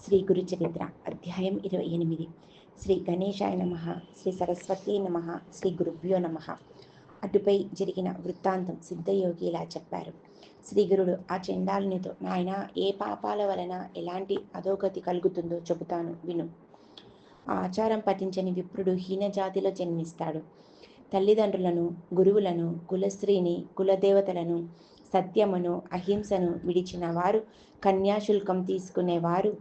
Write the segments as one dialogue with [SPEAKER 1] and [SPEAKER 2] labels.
[SPEAKER 1] శ్రీ గురు చరిత్ర అధ్యాయం 28. శ్రీ గణేశాయ నమ. శ్రీ సరస్వతీ నమ. శ్రీ గురుభ్యో నమ. అటుపై జరిగిన వృత్తాంతం సిద్ధయోగి ఇలా చెప్పారు. శ్రీగురుడు ఆ చండాలునితో, నాయన, ఏ పాపాల వలన ఎలాంటి అధోగతి కలుగుతుందో చెబుతాను విను. ఆ ఆచారం పఠించని విప్రుడు హీనజాతిలో జన్మిస్తాడు. తల్లిదండ్రులను, గురువులను, కులస్త్రీని, కులదేవతలను, సత్యమును, అహింసను విడిచిన వారు, కన్యాశుల్కం తీసుకునేవారు,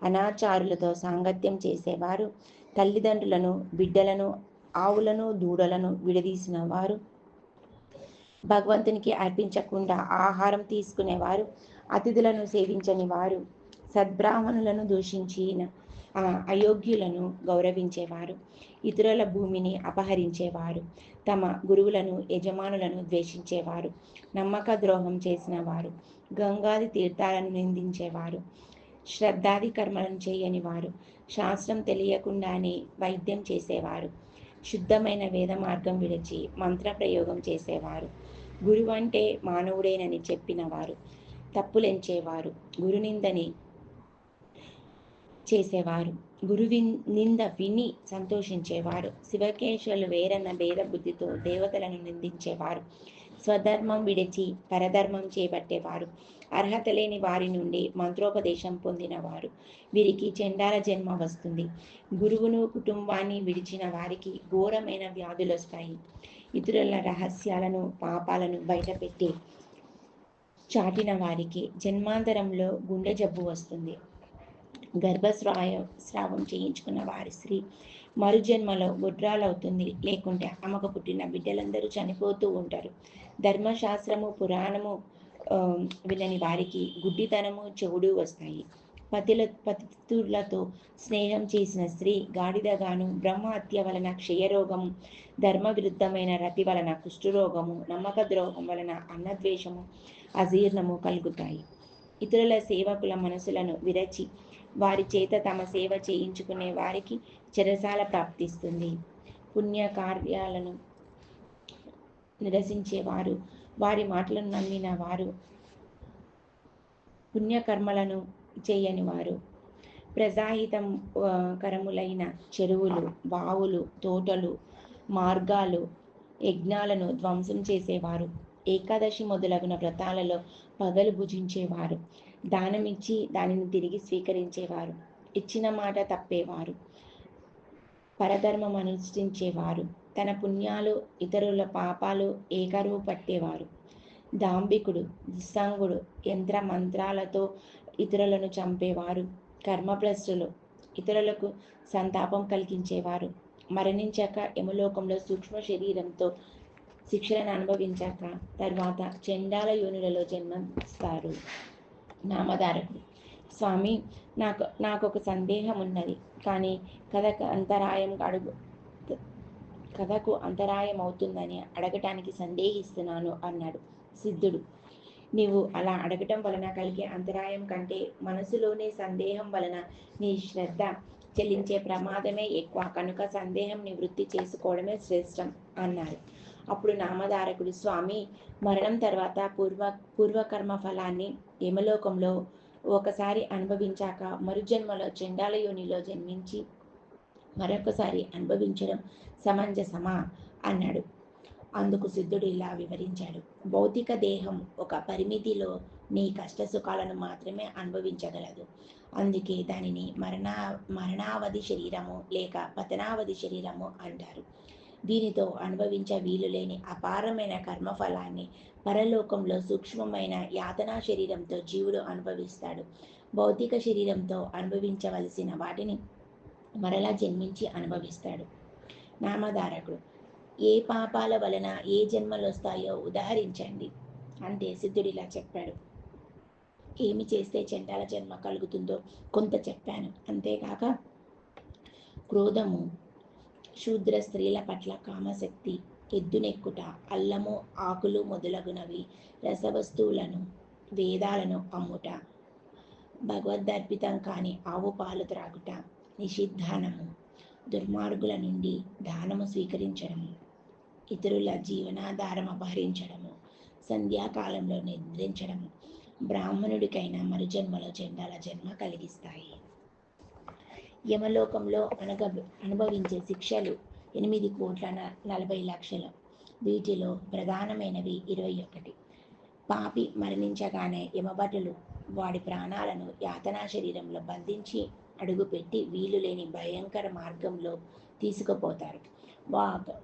[SPEAKER 1] అనాచారులతో సాంగత్యం చేసేవారు, తల్లిదండ్రులను, బిడ్డలను, ఆవులను, దూడలను విడదీసిన వారు, భగవంతునికి అర్పించకుండా ఆహారం తీసుకునేవారు, అతిథులను సేవించని వారు, సద్బ్రాహ్మణులను దూషించిన అయోగ్యులను గౌరవించేవారు, ఇతరుల భూమిని అపహరించేవారు, తమ గురువులను, యజమానులను ద్వేషించేవారు, నమ్మక ద్రోహం చేసిన వారు, గంగాది తీర్థాలను నిందించేవారు, శ్రద్ధాది కర్మలను చేయని వారు, శాస్త్రం తెలియకుండానే వైద్యం చేసేవారు, శుద్ధమైన వేద మార్గం విడిచి మంత్రప్రయోగం చేసేవారు, గురువు అంటే మానవుడేనని చెప్పినవారు, తప్పులెంచేవారు, గురునిందని చేసేవారు, నింద విని సంతోషించేవారు, శివకేశవులు వేరన్న భేద బుద్ధితో దేవతలను నిందించేవారు, స్వధర్మం విడిచి పరధర్మం చేపట్టేవారు, అర్హత లేని వారి నుండి మంత్రోపదేశం పొందినవారు, వీరికి చండాల జన్మ వస్తుంది. గురువును, కుటుంబాన్ని విడిచిన వారికి ఘోరమైన వ్యాధులు వస్తాయి. ఇతరుల రహస్యాలను, పాపాలను బయటపెట్టి చాటిన వారికి జన్మాంతరంలో గుండె జబ్బు వస్తుంది. స్రావం చేయించుకున్న వారి స్త్రీ మరుజన్మలో గుడ్రాలవుతుంది. లేకుంటే ఆమెకు పుట్టిన బిడ్డలందరూ చనిపోతూ ఉంటారు. ధర్మశాస్త్రము, పురాణము వినని వారికి గుడ్డితనము, చెవుడు వస్తాయి. పతితులతో స్నేహం చేసిన స్త్రీ గాడిదగాను, బ్రహ్మహత్య వలన క్షయరోగము, ధర్మ విరుద్ధమైన రతి వలన కుష్ఠరోగము, నమ్మక ద్రోహం వలన అన్నద్వేషము, అజీర్ణము కలుగుతాయి. ఇతరుల సేవకుల మనసులను విరచి వారి చేత తమ సేవ చేయించుకునే వారికి చెరసాల ప్రాప్తిస్తుంది. పుణ్యకార్యాలను నిరసించేవారు, వారి మాటలను నమ్మిన వారు, పుణ్యకర్మలను చేయని వారు, ప్రజాహితం కరములైన చెరువులు, బావులు, తోటలు, మార్గాలు, యజ్ఞాలను ధ్వంసం చేసేవారు, ఏకాదశి మొదలగున వ్రతాలలో పగలు భుజించేవారు, దానమిచ్చి దానిని తిరిగి స్వీకరించేవారు, ఇచ్చిన మాట తప్పేవారు, పరధర్మం అనుష్ఠించేవారు, తన పుణ్యాలు ఇతరుల పాపాలు ఏకరువు పట్టేవారు, దాంభికుడు, దుస్సంగుడు, యంత్ర మంత్రాలతో ఇతరులను చంపేవారు, కర్మభ్రష్టులు, ఇతరులకు సంతాపం కలిగించేవారు, మరణించాక యమలోకంలో సూక్ష్మ శరీరంతో శిక్షలను అనుభవించాక తర్వాత చండాల యోనులలో జన్మిస్తారు. నామధారకుడు: స్వామి, నాకొక సందేహం ఉన్నది, కానీ కథకు అంతరాయం అవుతుందని అడగటానికి సందేహిస్తున్నాను అన్నాడు. సిద్ధుడు: నీవు అలా అడగటం వలన కలిగే అంతరాయం కంటే మనసులోనే సందేహం వలన నీ శ్రద్ధ చెల్లించే ప్రమాదమే ఎక్కువ, కనుక సందేహం నివృత్తి చేసుకోవడమే శ్రేష్టం అన్నాడు. అప్పుడు నామధారకుడు: స్వామి, మరణం తర్వాత పూర్వకర్మ ఫలాన్ని యమలోకంలో ఒకసారి అనుభవించాక మరుజన్మలో చండాల యోనిలో జన్మించి మరొకసారి అనుభవించడం సమంజసమా అన్నాడు. అందుకు సిద్ధుడు ఇలా వివరించాడు: భౌతిక దేహం ఒక పరిమితిలో నీ కష్ట సుఖాలను మాత్రమే అనుభవించగలదు. అందుకే దానిని మరణావధి శరీరము లేక పతనావధి శరీరము అంటారు. దీనితో అనుభవించ వీలు లేని అపారమైన కర్మఫలాన్ని పరలోకంలో సూక్ష్మమైన యాతనా శరీరంతో జీవుడు అనుభవిస్తాడు. భౌతిక శరీరంతో అనుభవించవలసిన వాటిని మరలా జన్మించి అనుభవిస్తాడు. నామధారకుడు: ఏ పాపాల వలన ఏ జన్మలు వస్తాయో ఉదాహరించండి అంటే సిద్ధుడిలా చెప్పాడు. ఏమి చేస్తే చండాల జన్మ కలుగుతుందో కొంత చెప్పాను. అంతేకాక క్రోధము, శూద్ర స్త్రీల పట్ల కామశక్తి, ఎద్దునెక్కుట, అల్లము, ఆకులు మొదలగునవి, రసవస్తువులను, వేదాలను అమ్ముట, భగవద్దర్పితం కాని ఆవు పాలు త్రాగుట, నిషిద్ధానము, దుర్మార్గుల నుండి దానము స్వీకరించడము, ఇతరుల జీవనాధారం అపహరించడము, సంధ్యాకాలంలో నిద్రించడము, బ్రాహ్మణుడికైనా మరుజన్మలో చండాల జన్మ కలిగిస్తాయి. యమలోకంలో అనుభవించే శిక్షలు 8,40,00,000. వీటిలో ప్రధానమైనవి 21. పాపి మరణించగానే యమభటులు వాడి ప్రాణాలను యాతనా శరీరంలో బంధించి అడుగుపెట్టి వీలు లేని భయంకర మార్గంలో తీసుకుపోతారు.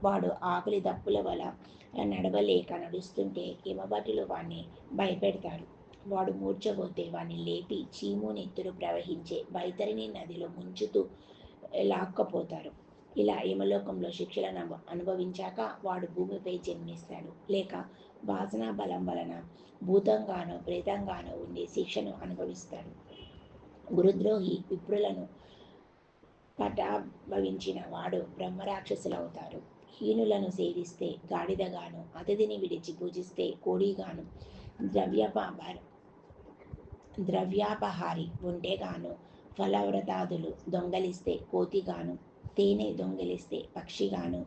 [SPEAKER 1] వాడు ఆకలి దప్పుల వల్ల నడవలేక నడుస్తుంటే యమభటులు వాణ్ణి భయపెడతారు. వాడు మూర్ఛపోతే వాణ్ణి లేపి చీము నెత్తురు ప్రవహించే వైతరిణి నదిలో ముంచుతూ లాక్కపోతారు. ఇలా యమలోకంలో శిక్షలను అనుభవించాక వాడు భూమిపై జన్మిస్తాడు, లేక వాసనా బలం వలన భూతంగానో ప్రేతంగానో ఉండే శిక్షను అనుభవిస్తాడు. గురుద్రోహి విప్రులను పటాభవించిన వాడు బ్రహ్మరాక్షసులవుతారు. హీనులను సేవిస్తే గాడిదగాను, అతిథిని విడిచి పూజిస్తే కోడిగాను, ద్రవ్యాపహారి ఒంటెగాను, ఫలవ్రతాదులు దొంగలిస్తే కోతిగాను, తేనె దొంగలిస్తే పక్షిగాను,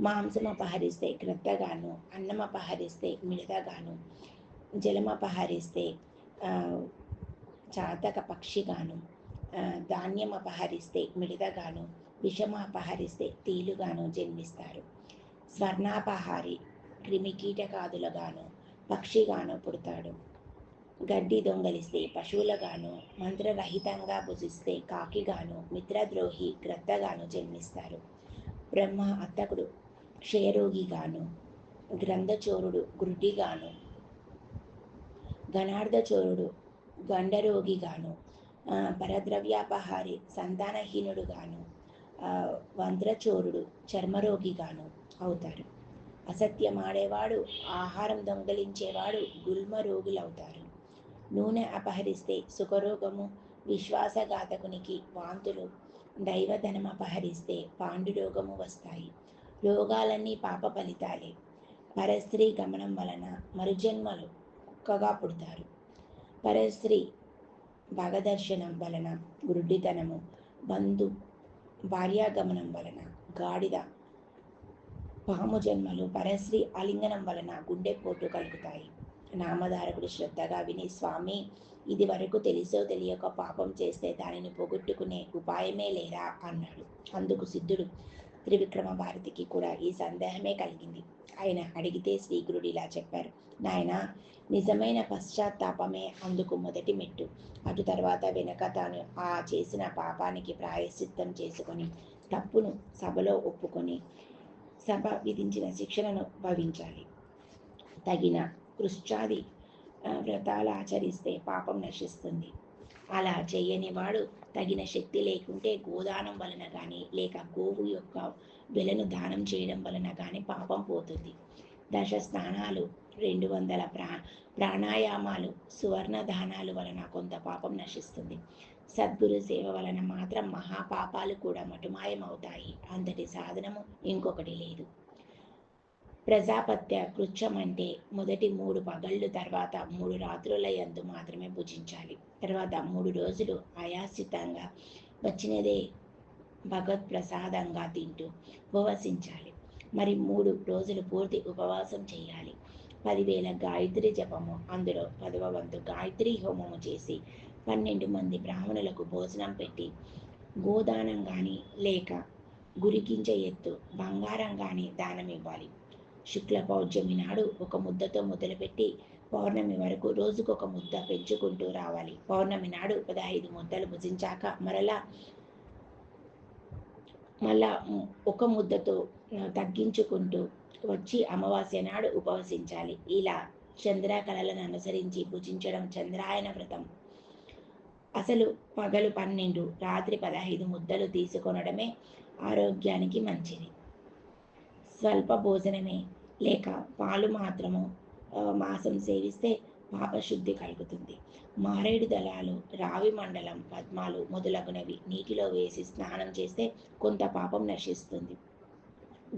[SPEAKER 1] మాంసమపహరిస్తే క్రొత్తగాను, అన్నమపహరిస్తే మిడతగాను, జలమపహరిస్తే చాతక పక్షిగాను, ధాన్యం అపహరిస్తే మిడతగాను, విషమపహరిస్తే తేలుగాను జన్మిస్తారు. స్వర్ణాపహారి క్రిమికీటకాదులుగాను పక్షిగాను పుడతాడు. గడ్డి దొంగలిస్తే పశువులుగాను, మంత్రరహితంగా భుజిస్తే కాకిగాను, మిత్రద్రోహి క్రొత్తగాను జన్మిస్తారు. బ్రహ్మ హంతకుడు క్షయరోగిగాను, గ్రంథచోరుడు గుడ్డిగాను, గణార్ధచోరుడు గండరోగిగాను, పరద్రవ్యాపహారి సంతానహీనుడుగాను, వంత్రచోరుడు చర్మరోగిగాను అవుతారు. అసత్యమాడేవాడు, ఆహారం దొంగలించేవాడు గుల్మ రోగులవుతారు. నూనె అపహరిస్తే సుఖరోగము, విశ్వాసఘాతకునికి వాంతులు, దైవధనం అపహరిస్తే పాండురోగము వస్తాయి. రోగాలన్నీ పాప ఫలితాలే. పరస్త్రీ గమనం వలన మరుజన్మలు కుక్కగా పుడతారు. పరస్త్రీ భగదర్శనం వలన గురుడితనము, భార్యాగమనం వలన గాడిద, పాము జన్మలు, పరస్త్రీ ఆలింగనం వలన గుండెపోటు కలుగుతాయి. నామధారకుడు శ్రద్ధగా విని, స్వామి, ఇది వరకు తెలిసో తెలియక పాపం చేస్తే దానిని పోగొట్టుకునే ఉపాయమే లేదా అన్నాడు. అందుకు సిద్ధుడు, త్రివిక్రమ భారతికి కూడా ఈ సందేహమే కలిగింది. ఆయన అడిగితే శ్రీగురుడు ఇలా చెప్పారు. నాయనా, నిజమైన పశ్చాత్తాపమే అందుకు మొదటి మెట్టు. అటు తర్వాత వెనక తాను ఆ చేసిన పాపానికి ప్రాయశ్చిత్తం చేసుకొని తప్పును సభలో ఒప్పుకొని సభ విధించిన శిక్షలను భవించాలి. తగిన కృష్ణాది వ్రతాలు ఆచరిస్తే పాపం నశిస్తుంది. అలా చేయని వాడు తగిన శక్తి లేకుంటే గోదానం వలన కానీ, లేక గోవు యొక్క వెలను దానం చేయడం వలన కానీ పాపం పోతుంది. 10 స్నానాలు, 200 ప్రాణాయామాలు, సువర్ణ దానాలు వలన కొంత పాపం నశిస్తుంది. సద్గురు సేవ వలన మాత్రం మహాపాపాలు కూడా మటుమాయమవుతాయి. అంతటి సాధనము ఇంకొకటి లేదు. ప్రజాపత్య కృత్యం అంటే మొదటి 3 పగళ్ళు, తర్వాత 3 రాత్రుల యందు మాత్రమే భుజించాలి. తర్వాత 3 రోజులు ఆయాసితంగా వచ్చినదే భగవత్ప్రసాదంగా తింటూ ఉపవసించాలి. మరి 3 రోజులు పూర్తి ఉపవాసం చేయాలి. 10,000 గాయత్రి జపము, అందులో 10వ వంతు గాయత్రి హోమము చేసి 12 మంది బ్రాహ్మణులకు భోజనం పెట్టి గోదానం కానీ, లేక గురికించ ఎత్తు బంగారం కానీ దానం ఇవ్వాలి. శుక్ల పౌర్ణమి నాడు 1 ముద్దతో మొదలుపెట్టి పౌర్ణమి వరకు రోజుకొక ముద్ద పెంచుకుంటూ రావాలి. పౌర్ణమి నాడు 15 ముద్దలు భుజించాక మళ్ళా 1 ముద్దతో తగ్గించుకుంటూ వచ్చి అమావాస్య నాడు ఉపవసించాలి. ఇలా చంద్రకళలను అనుసరించి భుజించడం చంద్రాయన వ్రతం. అసలు పగలు 12, రాత్రి 15 ముద్దలు తీసుకొనడమే ఆరోగ్యానికి మంచిది. స్వల్ప భోజనమే లేక పాలు మాత్రము మాంసం సేవిస్తే పాపశుద్ధి కలుగుతుంది. మారేడు దళాలు, రావి మండలం, పద్మాలు మొదలగునవి నీటిలో వేసి స్నానం చేస్తే కొంత పాపం నశిస్తుంది.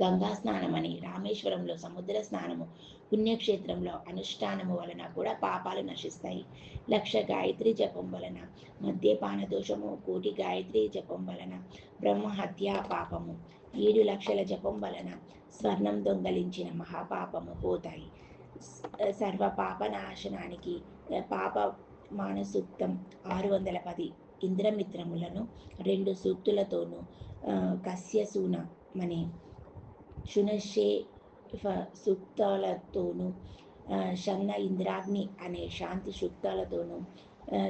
[SPEAKER 1] గంగా స్నానమని, రామేశ్వరంలో సముద్ర స్నానము, పుణ్యక్షేత్రంలో అనుష్ఠానము వలన కూడా పాపాలు నశిస్తాయి. 1,00,000 గాయత్రి జపం వలన మద్యపాన దోషము, 1,00,000 గాయత్రి జపం వలన బ్రహ్మహత్యా పాపము, 7 లక్షల జపం వలన స్వర్ణం దొంగలించిన మహాపాపము పోతాయి. సర్వ పాపనాశనానికి పాప మానసూక్తం 610 ఇంద్రమిత్రములను 2 సూక్తులతోనూ కస్యసూన మనే శునశేఫ సూక్తాలతోనూ షన్న ఇంద్రాగ్ని అనే శాంతి సూక్తాలతోనూ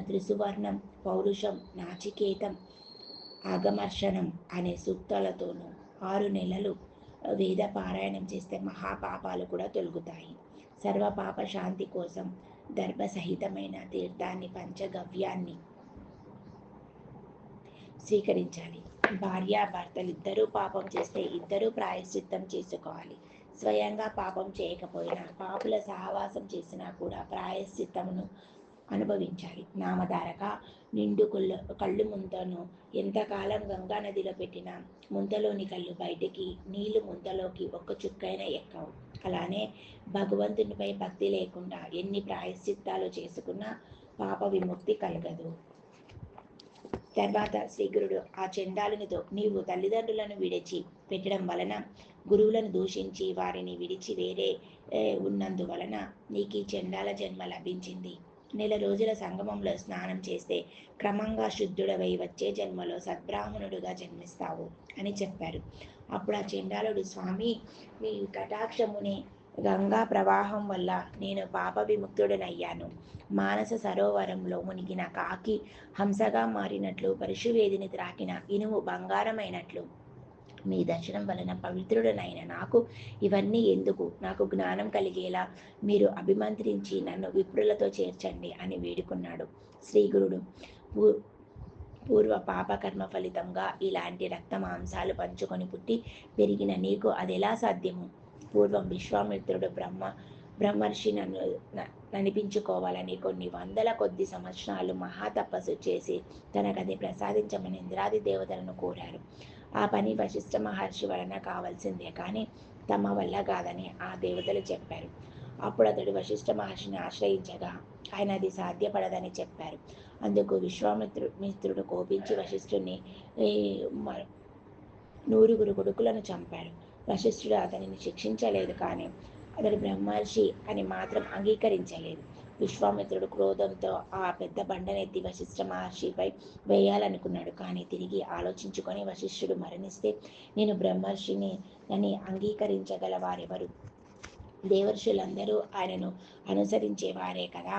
[SPEAKER 1] త్రిసువర్ణం పౌరుషం నాచికేతం ఆగమర్షణం అనే సూక్తాలతోనూ 6 నెలలు వేద పారాయణం చేస్తే మహాపాపాలు కూడా తొలగుతాయి. సర్వపాప శాంతి కోసం దర్భసహితమైన తీర్థాన్ని పంచగవ్యాన్ని స్వీకరించాలి. భార్యాభర్తలిద్దరూ పాపం చేస్తే ఇద్దరూ ప్రాయశ్చిత్తం చేసుకోవాలి. స్వయంగా పాపం చేయకపోయినా పాపుల సహవాసం చేసినా కూడా ప్రాయశ్చిత్తమును అనుభవించాలి. నామధారక నిండు కళ్ళు ముంతను ఎంతకాలం గంగా నదిలో పెట్టినా ముంతలోని కళ్ళు బయటికి, నీళ్లు ముంతలోకి ఒక్క చుక్కైనా ఎక్కవు. అలానే భగవంతునిపై భక్తి లేకుండా ఎన్ని ప్రాయశ్చిత్తాలు చేసుకున్నా పాప విముక్తి కలగదు. తర్వాత శ్రీగురుడు ఆ చండాలునితో, నీవు తల్లిదండ్రులను విడిచి పెట్టడం వలన, గురువులను దూషించి వారిని విడిచి వేరే ఉన్నందువలన నీకు ఈ చండాల జన్మ లభించింది. 1 రోజుల సంగమంలో స్నానం చేస్తే క్రమంగా శుద్ధుడవై వచ్చే జన్మలో సద్బ్రాహ్మణుడుగా జన్మిస్తావు అని చెప్పారు. అప్పుడు ఆ చండాలుడు, స్వామి, మీ కటాక్షముని గంగా ప్రవాహం వల్ల నేను పాప విముక్తుడనయ్యాను. మానస సరోవరంలో మునిగిన కాకి హంసగా మారినట్లు, పరశువేదిని త్రాకిన ఇనుము బంగారమైనట్లు మీ దర్శనం వలన పవిత్రుడనైన నాకు ఇవన్నీ ఎందుకు? నాకు జ్ఞానం కలిగేలా మీరు అభిమంత్రించి నన్ను విప్రులతో చేర్చండి అని వేడుకున్నాడు. శ్రీగురుడు, పూర్వ పాపకర్మ ఫలితంగా ఇలాంటి రక్త మాంసాలు పంచుకొని పుట్టి పెరిగిన నీకు అదెలా సాధ్యము? పూర్వం విశ్వామిత్రుడు బ్రహ్మర్షి ననిపించుకోవాలని కొన్ని వందల కొద్ది సంవత్సరాలు మహాతపస్సు చేసి తనకది ప్రసాదించమని ఇంద్రాది దేవతలను కోరారు. ఆ పని వశిష్ఠ మహర్షి వలన కావాల్సిందే కానీ తమ వల్ల కాదని ఆ దేవతలు చెప్పారు. అప్పుడు అతడు వశిష్ఠ మహర్షిని ఆశ్రయించగా ఆయన అది సాధ్యపడదని చెప్పారు. అందుకు విశ్వామిత్రుడు కోపించి వశిష్ఠుని 100 కొడుకులను చంపాడు. వశిష్ఠుడు అతనిని శిక్షించలేదు, కానీ అతడు బ్రహ్మర్షి అని మాత్రం అంగీకరించలేదు. విశ్వామిత్రుడు క్రోధంతో ఆ పెద్ద బండనెత్తి వశిష్ఠ మహర్షిపై వేయాలనుకున్నాడు. కానీ తిరిగి ఆలోచించుకొని వశిష్ఠుడు మరణిస్తే నేను బ్రహ్మర్షిని అని అంగీకరించగల వారెవరు? దేవర్షులందరూ ఆయనను అనుసరించేవారే కదా.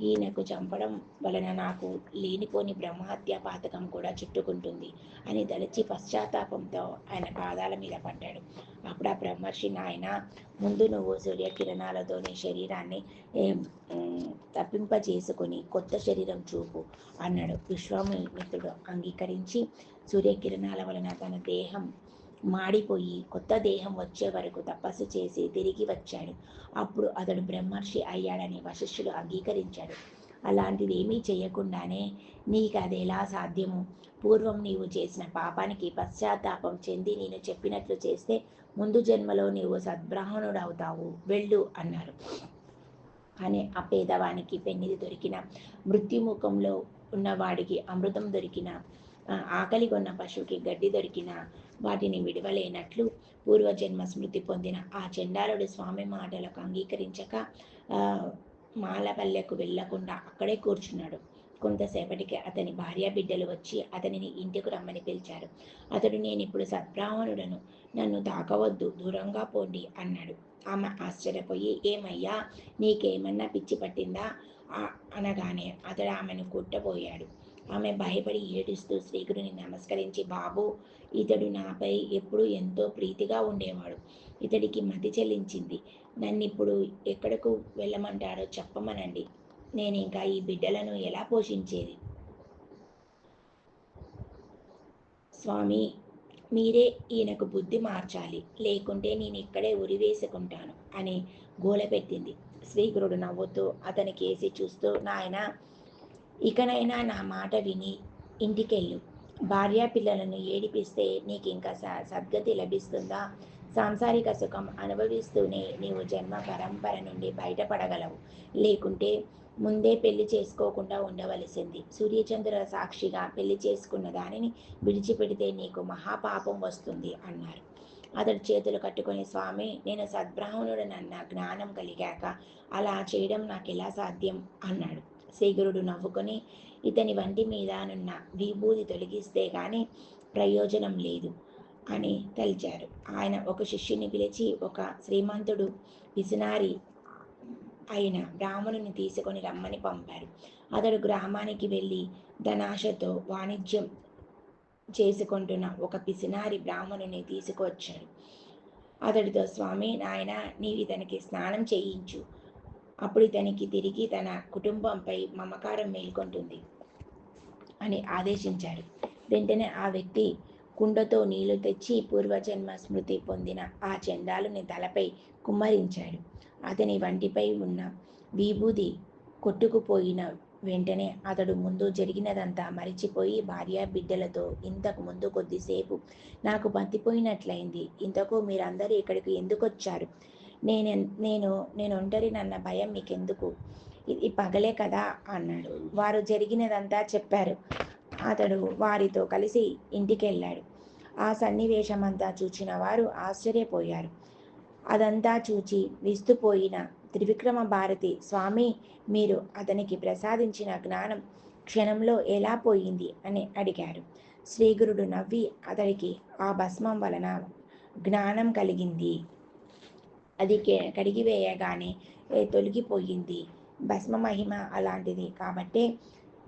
[SPEAKER 1] ఈయనకు చంపడం వలన నాకు లేనిపోని బ్రహ్మహత్య పాతకం కూడా చుట్టుకుంటుంది అని తలచి పశ్చాత్తాపంతో ఆయన పాదాల మీద పడ్డాడు. అప్పుడు ఆ బ్రహ్మర్షి, నాయన, ముందు నువ్వు సూర్యకిరణాలతో నీ శరీరాన్ని తప్పింపజేసుకుని కొత్త శరీరం చూపు అన్నాడు. విశ్వామిత్రుడు అంగీకరించి సూర్యకిరణాల వలన తన దేహం మాడిపోయి కొత్త దేహం వచ్చే వరకు తపస్సు చేసి తిరిగి వచ్చాడు. అప్పుడు అతడు బ్రహ్మర్షి అయ్యాడని వశిష్ఠుడు అంగీకరించాడు. అలాంటిది ఏమీ చేయకుండానే నీకు అదెలా సాధ్యము? పూర్వం నీవు చేసిన పాపానికి పశ్చాత్తాపం చెంది నేను చెప్పినట్లు చేస్తే ముందు జన్మలో నీవు సద్బ్రాహ్మణుడవుతావు, వెళ్ళు అన్నారు. కానీ ఆ పేదవానికి పెన్నిది దొరికిన, మృత్యుముఖంలో ఉన్నవాడికి అమృతం దొరికిన, ఆకలిగొన్న పశువుకి గడ్డి దొరికిన వాటిని విడవలేనట్లు పూర్వజన్మ స్మృతి పొందిన ఆ చండాలుడు స్వామి మాటలకు అంగీకరించక మాలపల్లెకు వెళ్లకుండా అక్కడే కూర్చున్నాడు. కొంతసేపటికి అతని భార్య బిడ్డలు వచ్చి అతనిని ఇంటికి రమ్మని పిలిచారు. అతడు, నేనిప్పుడు సద్బ్రాహ్మణుడను, నన్ను తాకవద్దు, దూరంగా పోండి అన్నాడు. ఆమె ఆశ్చర్యపోయి, ఏమయ్యా, నీకేమన్నా పిచ్చి పట్టిందా అనగానే అతడు ఆమెను కొట్టబోయాడు. ఆమె భయపడి ఏడుస్తూ శ్రీగురుని నమస్కరించి, బాబు, ఇతడు నాపై ఎప్పుడు ఎంతో ప్రీతిగా ఉండేవాడు. ఇతడికి మతి చెల్లించింది. నన్నిప్పుడు ఎక్కడకు వెళ్ళమంటాడో చెప్పమనండి. నేను ఇంకా ఈ బిడ్డలను ఎలా పోషించేది? స్వామి, మీరే ఈయనకు బుద్ధి మార్చాలి, లేకుంటే నేను ఇక్కడే ఉరివేసుకుంటాను అని గోలపెట్టింది. శ్రీగురుడు నవ్వుతూ అతని కేసి చూస్తూ, నాయనా, ఇకనైనా నా మాట విని ఇంటికెళ్ళు. భార్యా పిల్లలను ఏడిపిస్తే నీకు ఇంకా సద్గతి లభిస్తుందా? సాంసారిక సుఖం అనుభవిస్తూనే నీవు జన్మ పరంపర నుండి బయటపడగలవు. లేకుంటే ముందే పెళ్లి చేసుకోకుండా ఉండవలసింది. సూర్యచంద్రుల సాక్షిగా పెళ్లి చేసుకున్న దానిని విడిచిపెడితే నీకు మహాపాపం వస్తుంది అన్నారు. అతడు చేతులు కట్టుకొని, స్వామి, నేను సద్బ్రాహ్మణుడనన్న జ్ఞానం కలిగాక అలా చేయడం నాకు ఎలా సాధ్యం అన్నాడు. శ్రీగురుడు నవ్వుకొని, ఇతని వంటి మీదనున్న విభూది తొలగిస్తే కానీ ప్రయోజనం లేదు అని తలిచారు. ఆయన ఒక శిష్యుని పిలిచి ఒక శ్రీమంతుడు పిసినారి అయిన బ్రాహ్మణుని తీసుకొని రమ్మని పంపారు. అతడు గ్రామానికి వెళ్ళి ధనాశతో వాణిజ్యం చేసుకుంటున్న ఒక పిసినారి బ్రాహ్మణుని తీసుకువచ్చాడు. అతడితో, స్వామి, నాయన, నీవు ఇతనికి స్నానం చేయించు, అప్పుడు ఇతనికి తిరిగి తన కుటుంబంపై మమకారం మేల్కొంటుంది అని ఆదేశించాడు. వెంటనే ఆ వ్యక్తి కుండతో నీళ్లు తెచ్చి పూర్వజన్మ స్మృతి పొందిన ఆ చండాలుని తలపై కుమ్మరించాడు. అతని వంటిపై ఉన్న విభూది కొట్టుకుపోయిన వెంటనే అతడు ముందు జరిగినదంతా మరిచిపోయి భార్య బిడ్డలతో, ఇంతకు ముందు కొద్దిసేపు నాకు మతిపోయినట్లయింది. ఇంతకు మీరందరూ ఇక్కడికి ఎందుకు వచ్చారు? నేను ఒంటరినన్న భయం మీకెందుకు? ఇది పగలే కదా అన్నాడు. వారు జరిగినదంతా చెప్పారు. అతడు వారితో కలిసి ఇంటికి వెళ్ళాడు. ఆ సన్నివేశమంతా చూచిన వారు ఆశ్చర్యపోయారు. అదంతా చూచి విస్తుపోయిన త్రివిక్రమ భారతి, స్వామి, మీరు అతనికి ప్రసాదించిన జ్ఞానం క్షణంలో ఎలా పోయింది అని అడిగారు. శ్రీగురుడు నవ్వి అతడికి ఆ భస్మం వలన జ్ఞానం కలిగింది, అది కడిగివేయగానే తొలగిపోయింది. భస్మ మహిమ అలాంటిది కాబట్టే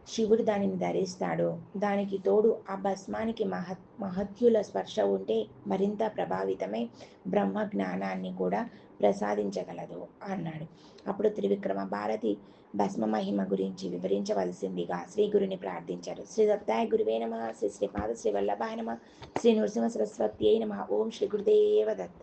[SPEAKER 1] శివుడు దానిని ధరిస్తాడు. దానికి తోడు ఆ భస్మానికి మహత్యుల స్పర్శ ఉంటే మరింత ప్రభావితమై బ్రహ్మ జ్ఞానాన్ని కూడా ప్రసాదించగలదు అన్నాడు. అప్పుడు త్రివిక్రమ భారతి భస్మ మహిమ గురించి వివరించవలసిందిగా శ్రీ గురుని ప్రార్థించారు. శ్రీ దత్తాయ గురువే నమః. శ్రీ శ్రీపాద శ్రీ వల్లభాయ నమః. శ్రీ నృసింహ సరస్వత్యై నమః. ఓం శ్రీ గురుదేవ దత్త.